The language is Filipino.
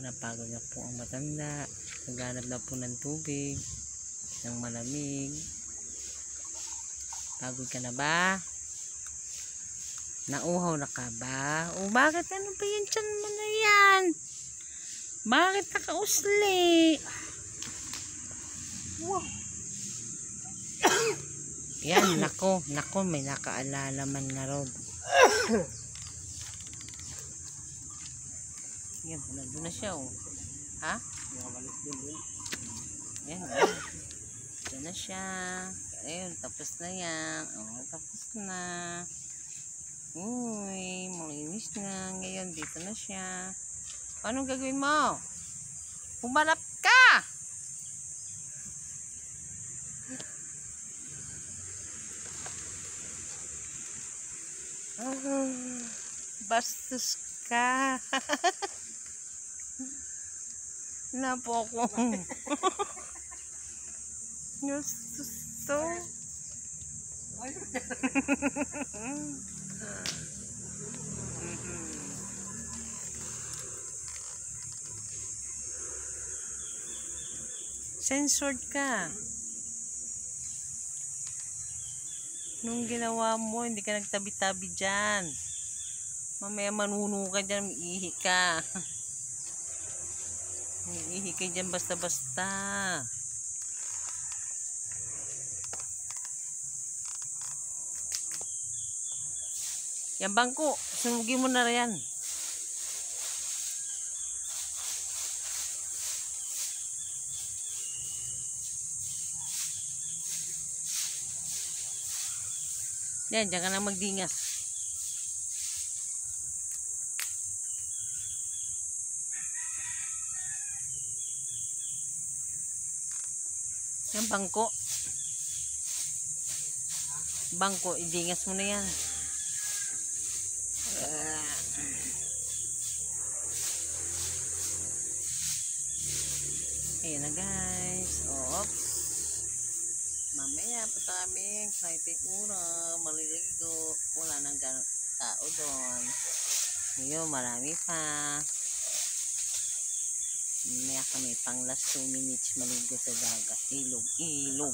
Napagod na po ang matanda. Naghanap na po ng tubig, ng malamig. Pagod ka na ba? Nauhaw na ka ba? O bakit ano ba yung tiyan mo na yan? Bakit nakausli? Wow. Yan, nako, may nakaalala man nga rod. Yan, nandun na siya, oh. Ha? Yan, ito na siya. Ayun, tapos na yan. Oh, tapos na. Uy, malinis na. Ngayon, dito na siya. Anong gagawin mo? Humarap ka! Bastos ka. Napo ko. Gusto. Censored ka. Nung ginawa mo, hindi ka nagtabi-tabi dyan. Mamaya manuno ka dyan, ihi ka. Ihi ka dyan basta-basta. Yan bangko, sunugin mo na yan. Yan, dyan ka na magdingas. Yan bangko. Bangko, idingas mo na yan. Ayan na guys. Oops. Mamaya pa kami excited muna. Maliligo. Wala nang tao doon. Ngayon marami pa. Mamaya kami pang last 2 minutes maligo sa dagat. Ilog.